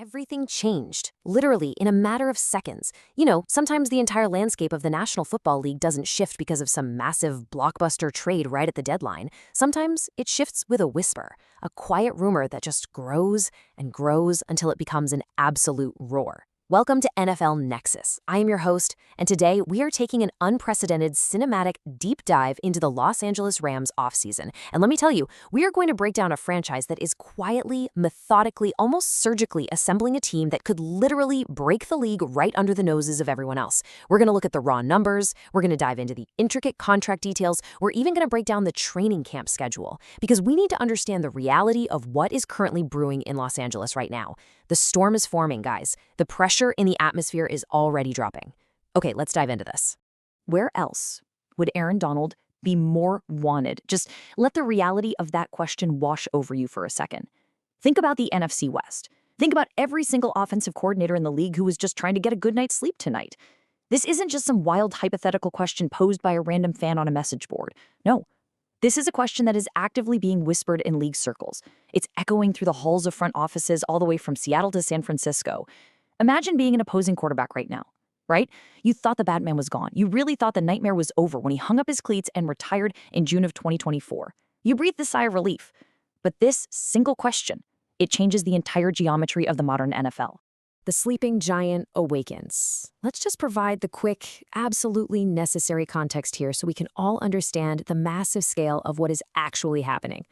Everything changed, literally in a matter of seconds. Sometimes the entire landscape of the National Football League doesn't shift because of some massive blockbuster trade right at the deadline. Sometimes it shifts with a whisper, a quiet rumor that just grows and grows until it becomes an absolute roar. Welcome to NFL Nexus. I am your host, and today we are taking an unprecedented cinematic deep dive into the Los Angeles Rams offseason. And let me tell you, we are going to break down a franchise that is quietly, methodically, almost surgically assembling a team that could literally break the league right under the noses of everyone else. We're going to look at the raw numbers, we're going to dive into the intricate contract details, we're even going to break down the training camp schedule, because we need to understand the reality of what is currently brewing in Los Angeles right now. The storm is forming, guys. The pressure in the atmosphere is already dropping. Okay, let's dive into this. Where else would Aaron Donald be more wanted? Just let the reality of that question wash over you for a second. Think about the NFC West. Think about every single offensive coordinator in the league who was just trying to get a good night's sleep tonight. This isn't just some wild hypothetical question posed by a random fan on a message board. No. This is a question that is actively being whispered in league circles. It's echoing through the halls of front offices all the way from Seattle to San Francisco. Imagine being an opposing quarterback right now, right? You thought the Batman was gone. You really thought the nightmare was over when he hung up his cleats and retired in June of 2024. You breathed a sigh of relief. But this single question, it changes the entire geometry of the modern NFL. The sleeping giant awakens. Let's just provide the quick, absolutely necessary context here so we can all understand the massive scale of what is actually happening.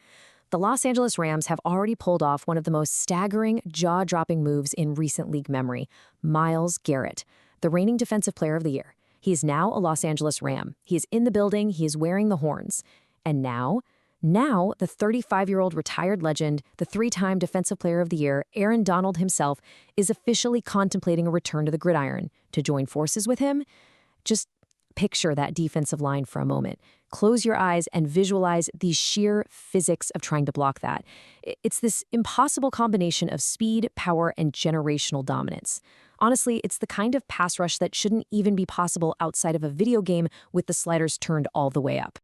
The Los Angeles Rams have already pulled off one of the most staggering, jaw-dropping moves in recent league memory. Myles Garrett, the reigning Defensive Player of the Year. He is now a Los Angeles Ram. He is in the building. He is wearing the horns. And now, the 35-year-old retired legend, the three-time Defensive Player of the Year, Aaron Donald himself, is officially contemplating a return to the gridiron. To join forces with him? Just picture that defensive line for a moment. Close your eyes and visualize the sheer physics of trying to block that. It's this impossible combination of speed, power, and generational dominance. Honestly, it's the kind of pass rush that shouldn't even be possible outside of a video game with the sliders turned all the way up.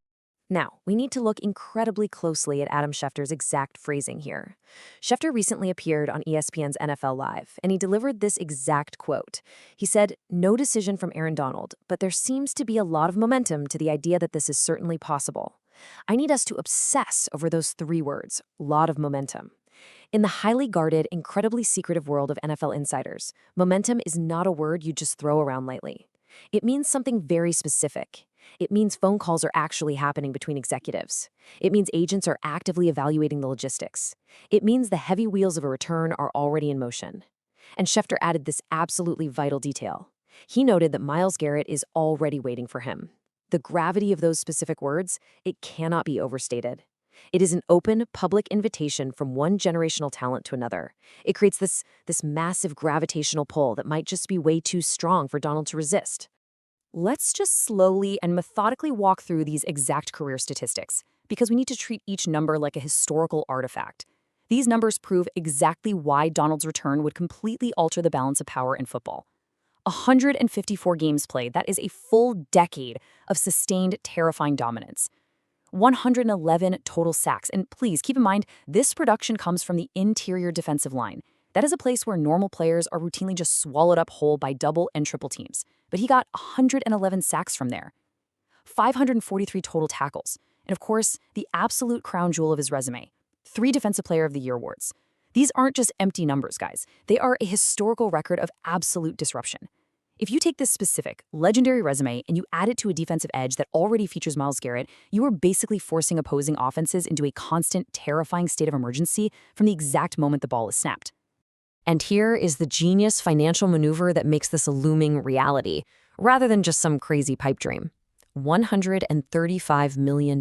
Now, we need to look incredibly closely at Adam Schefter's exact phrasing here. Schefter recently appeared on ESPN's NFL Live, and he delivered this exact quote. He said, "No decision from Aaron Donald, but there seems to be a lot of momentum to the idea that this is certainly possible." I need us to obsess over those three words, lot of momentum. In the highly guarded, incredibly secretive world of NFL insiders, momentum is not a word you just throw around lightly. It means something very specific. It means phone calls are actually happening between executives. It means agents are actively evaluating the logistics. It means the heavy wheels of a return are already in motion. And Schefter added this absolutely vital detail. He noted that Myles Garrett is already waiting for him. The gravity of those specific words, it cannot be overstated. It is an open, public invitation from one generational talent to another. It creates this massive gravitational pull that might just be way too strong for Donald to resist. Let's just slowly and methodically walk through these exact career statistics, because we need to treat each number like a historical artifact. These numbers prove exactly why Donald's return would completely alter the balance of power in football. 154 games played, that is a full decade of sustained, terrifying dominance. 111 total sacks, and please keep in mind, this production comes from the interior defensive line. That is a place where normal players are routinely just swallowed up whole by double and triple teams. But he got 111 sacks from there. 543 total tackles. And of course, the absolute crown jewel of his resume, 3 Defensive Player of the Year awards. These aren't just empty numbers, guys. They are a historical record of absolute disruption. If you take this specific, legendary resume and you add it to a defensive edge that already features Myles Garrett, you are basically forcing opposing offenses into a constant, terrifying state of emergency from the exact moment the ball is snapped. And here is the genius financial maneuver that makes this a looming reality, rather than just some crazy pipe dream. $135 million.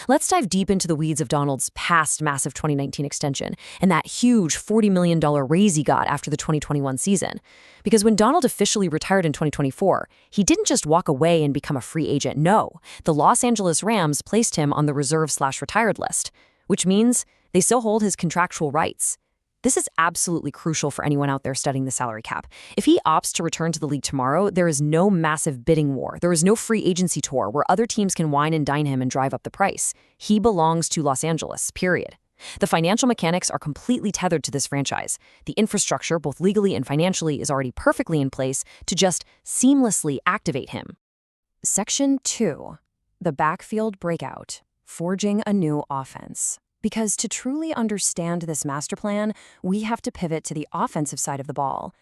Let's dive deep into the weeds of Donald's past massive 2019 extension and that huge $40 million raise he got after the 2021 season. Because when Donald officially retired in 2024, he didn't just walk away and become a free agent. No, the Los Angeles Rams placed him on the reserve/retired list, which means they still hold his contractual rights. This is absolutely crucial for anyone out there studying the salary cap. If he opts to return to the league tomorrow, there is no massive bidding war. There is no free agency tour where other teams can wine and dine him and drive up the price. He belongs to Los Angeles, period. The financial mechanics are completely tethered to this franchise. The infrastructure, both legally and financially, is already perfectly in place to just seamlessly activate him. Section 2. The backfield breakout. Forging a new offense. Because to truly understand this master plan, we have to pivot to the offensive side of the ball.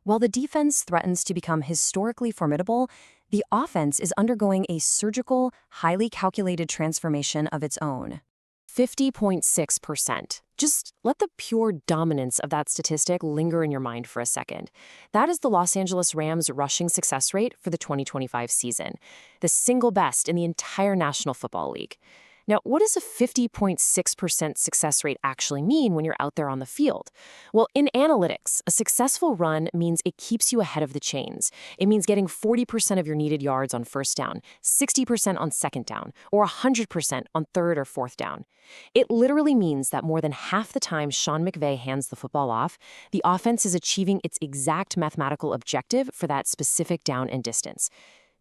While the defense threatens to become historically formidable, the offense is undergoing a surgical, highly calculated transformation of its own. 50.6%. Just let the pure dominance of that statistic linger in your mind for a second. That is the Los Angeles Rams' rushing success rate for the 2025 season, the single best in the entire National Football League. Now, what does a 50.6% success rate actually mean when you're out there on the field? Well, in analytics, a successful run means it keeps you ahead of the chains. It means getting 40% of your needed yards on first down, 60% on second down, or 100% on third or fourth down. It literally means that more than half the time Sean McVay hands the football off, the offense is achieving its exact mathematical objective for that specific down and distance.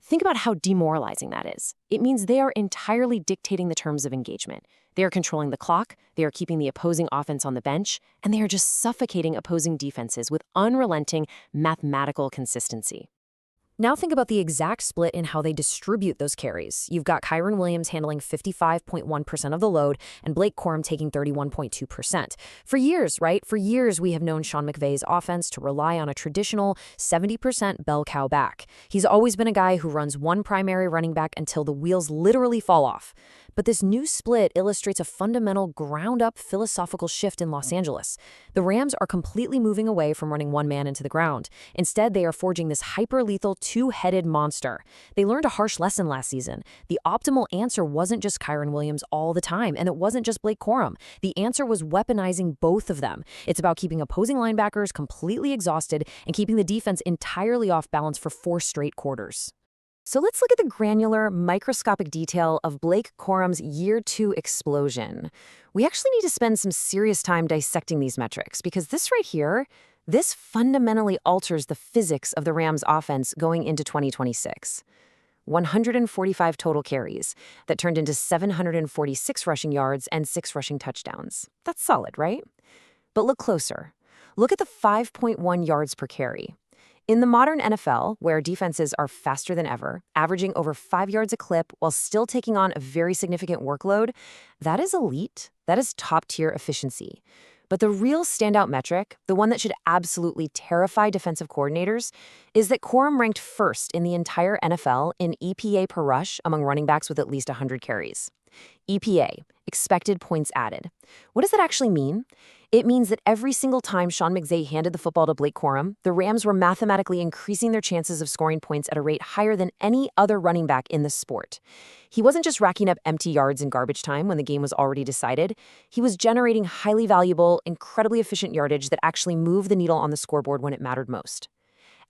Think about how demoralizing that is. It means they are entirely dictating the terms of engagement. They are controlling the clock, they are keeping the opposing offense on the bench, and they are just suffocating opposing defenses with unrelenting mathematical consistency. Now think about the exact split in how they distribute those carries. You've got Kyren Williams handling 55.1% of the load and Blake Corum taking 31.2%. For years, right? For years, we have known Sean McVay's offense to rely on a traditional 70% bell cow back. He's always been a guy who runs one primary running back until the wheels literally fall off. But this new split illustrates a fundamental ground-up philosophical shift in Los Angeles. The Rams are completely moving away from running one man into the ground. Instead, they are forging this hyper-lethal two-headed monster. They learned a harsh lesson last season. The optimal answer wasn't just Kyren Williams all the time, and it wasn't just Blake Corum. The answer was weaponizing both of them. It's about keeping opposing linebackers completely exhausted and keeping the defense entirely off balance for 4 straight quarters. So let's look at the granular, microscopic detail of Blake Corum's Year 2 explosion. We actually need to spend some serious time dissecting these metrics because this right here, this fundamentally alters the physics of the Rams' offense going into 2026. 145 total carries that turned into 746 rushing yards and 6 rushing touchdowns. That's solid, right? But look closer. Look at the 5.1 yards per carry. In the modern NFL, where defenses are faster than ever, averaging over 5 yards a clip while still taking on a very significant workload, that is elite. That is top-tier efficiency. But the real standout metric, the one that should absolutely terrify defensive coordinators, is that Corum ranked first in the entire NFL in EPA per rush among running backs with at least 100 carries. EPA, expected points added. What does that actually mean? It means that every single time Sean McVay handed the football to Blake Corum, the Rams were mathematically increasing their chances of scoring points at a rate higher than any other running back in the sport. He wasn't just racking up empty yards in garbage time when the game was already decided. He was generating highly valuable, incredibly efficient yardage that actually moved the needle on the scoreboard when it mattered most.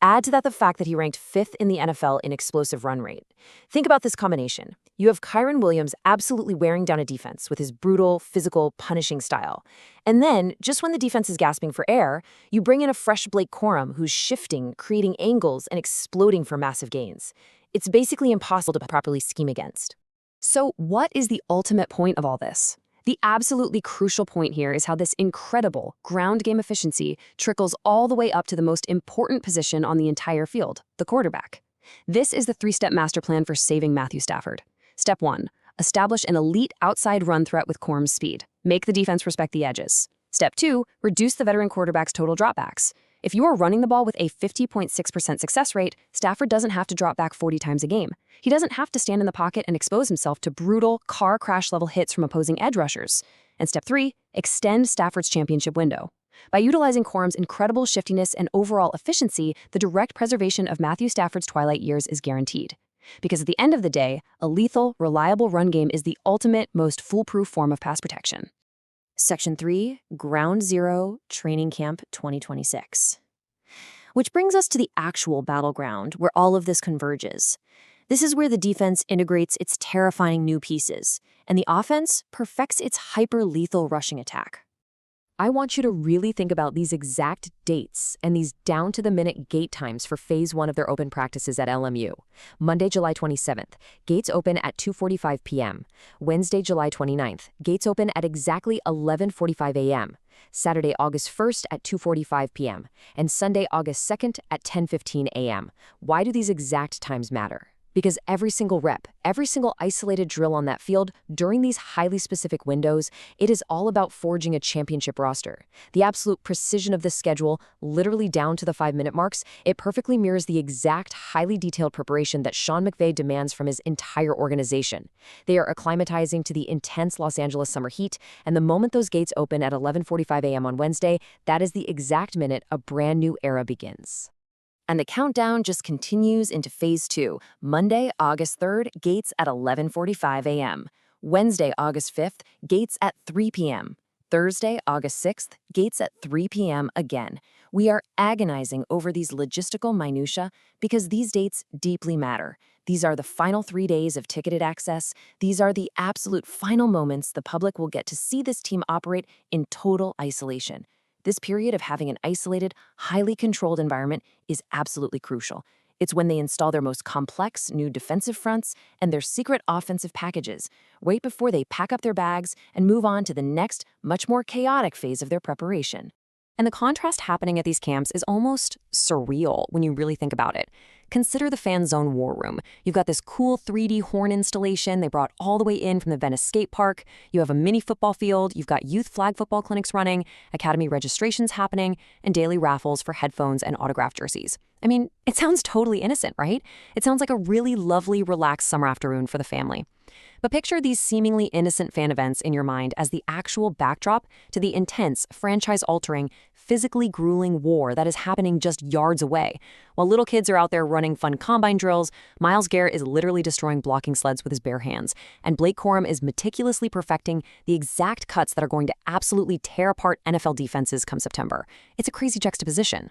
Add to that the fact that he ranked 5th in the NFL in explosive run rate. Think about this combination. You have Kyren Williams absolutely wearing down a defense with his brutal, physical, punishing style. And then, just when the defense is gasping for air, you bring in a fresh Blake Corum who's shifting, creating angles, and exploding for massive gains. It's basically impossible to properly scheme against. So what is the ultimate point of all this? The absolutely crucial point here is how this incredible ground game efficiency trickles all the way up to the most important position on the entire field, the quarterback. This is the 3-step master plan for saving Matthew Stafford. Step 1, establish an elite outside run threat with Corum's speed. Make the defense respect the edges. Step 2, reduce the veteran quarterback's total dropbacks. If you are running the ball with a 50.6% success rate, Stafford doesn't have to drop back 40 times a game. He doesn't have to stand in the pocket and expose himself to brutal, car crash-level hits from opposing edge rushers. And step 3, extend Stafford's championship window. By utilizing Corum's incredible shiftiness and overall efficiency, the direct preservation of Matthew Stafford's twilight years is guaranteed. Because at the end of the day, a lethal, reliable run game is the ultimate, most foolproof form of pass protection. Section 3, Ground Zero, Training Camp 2026. Which brings us to the actual battleground where all of this converges. This is where the defense integrates its terrifying new pieces, and the offense perfects its hyper-lethal rushing attack. I want you to really think about these exact dates and these down-to-the-minute gate times for Phase 1 of their open practices at LMU. Monday, July 27th, gates open at 2:45 p.m. Wednesday, July 29th, gates open at exactly 11:45 a.m. Saturday, August 1st at 2:45 p.m. and Sunday, August 2nd at 10:15 a.m. Why do these exact times matter? Because every single rep, every single isolated drill on that field during these highly specific windows, it is all about forging a championship roster. The absolute precision of this schedule, literally down to the 5-minute marks, it perfectly mirrors the exact highly detailed preparation that Sean McVay demands from his entire organization. They are acclimatizing to the intense Los Angeles summer heat, and the moment those gates open at 11:45 a.m. on Wednesday, that is the exact minute a brand new era begins. And the countdown just continues into Phase 2. Monday, August 3rd, gates at 11:45 a.m. Wednesday, August 5th, gates at 3 p.m. Thursday, August 6th, gates at 3 p.m. again. We are agonizing over these logistical minutiae because these dates deeply matter. These are the final 3 days of ticketed access. These are the absolute final moments the public will get to see this team operate in total isolation. This period of having an isolated, highly controlled environment is absolutely crucial. It's when they install their most complex new defensive fronts and their secret offensive packages, right before they pack up their bags and move on to the next, much more chaotic phase of their preparation. And the contrast happening at these camps is almost surreal when you really think about it. Consider the Fan Zone War Room. You've got this cool 3D horn installation they brought all the way in from the Venice skate park. You have a mini football field. You've got youth flag football clinics running, academy registrations happening, and daily raffles for headphones and autographed jerseys. I mean, it sounds totally innocent, right? It sounds like a really lovely, relaxed summer afternoon for the family. But picture these seemingly innocent fan events in your mind as the actual backdrop to the intense, franchise-altering, physically grueling war that is happening just yards away. While little kids are out there running fun combine drills, Myles Garrett is literally destroying blocking sleds with his bare hands, and Blake Corum is meticulously perfecting the exact cuts that are going to absolutely tear apart NFL defenses come September. It's a crazy juxtaposition.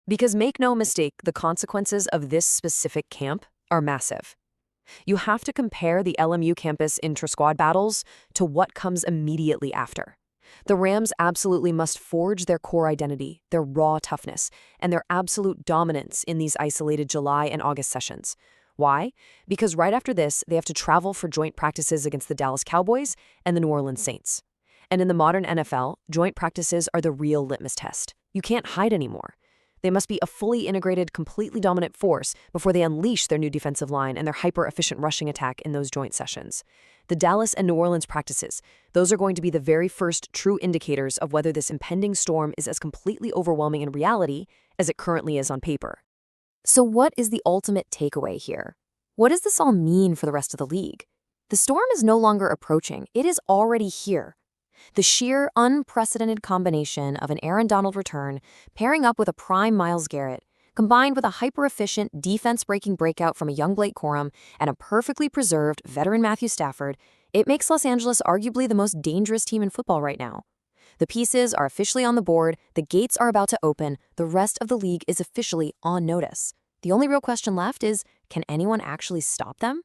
Because make no mistake, the consequences of this specific camp are massive. You have to compare the LMU campus intra-squad battles to what comes immediately after. The Rams absolutely must forge their core identity, their raw toughness, and their absolute dominance in these isolated July and August sessions. Why? Because right after this, they have to travel for joint practices against the Dallas Cowboys and the New Orleans Saints. And in the modern NFL, joint practices are the real litmus test. You can't hide anymore. They must be a fully integrated, completely dominant force before they unleash their new defensive line and their hyper-efficient rushing attack in those joint sessions. The Dallas and New Orleans practices, those are going to be the very first true indicators of whether this impending storm is as completely overwhelming in reality as it currently is on paper. So what is the ultimate takeaway here? What does this all mean for the rest of the league? The storm is no longer approaching, it is already here. The sheer, unprecedented combination of an Aaron Donald return, pairing up with a prime Myles Garrett, combined with a hyper-efficient, defense-breaking breakout from a young Blake Corum and a perfectly preserved veteran Matthew Stafford, it makes Los Angeles arguably the most dangerous team in football right now. The pieces are officially on the board, the gates are about to open, the rest of the league is officially on notice. The only real question left is, can anyone actually stop them?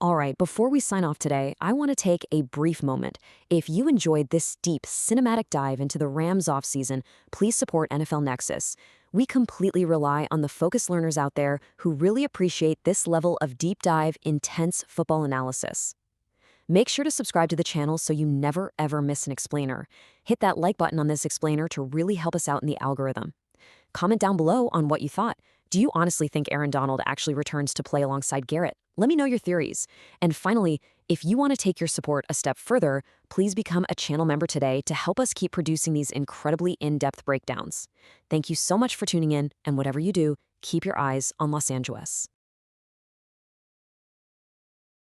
All right, before we sign off today, I want to take a brief moment. If you enjoyed this deep, cinematic dive into the Rams offseason, please support NFL Nexus. We completely rely on the focused learners out there who really appreciate this level of deep dive, intense football analysis. Make sure to subscribe to the channel so you never ever miss an explainer. Hit that like button on this explainer to really help us out in the algorithm. Comment down below on what you thought. Do you honestly think Aaron Donald actually returns to play alongside Garrett? Let me know your theories. And finally, if you want to take your support a step further, please become a channel member today to help us keep producing these incredibly in-depth breakdowns. Thank you so much for tuning in, and whatever you do, keep your eyes on Los Angeles.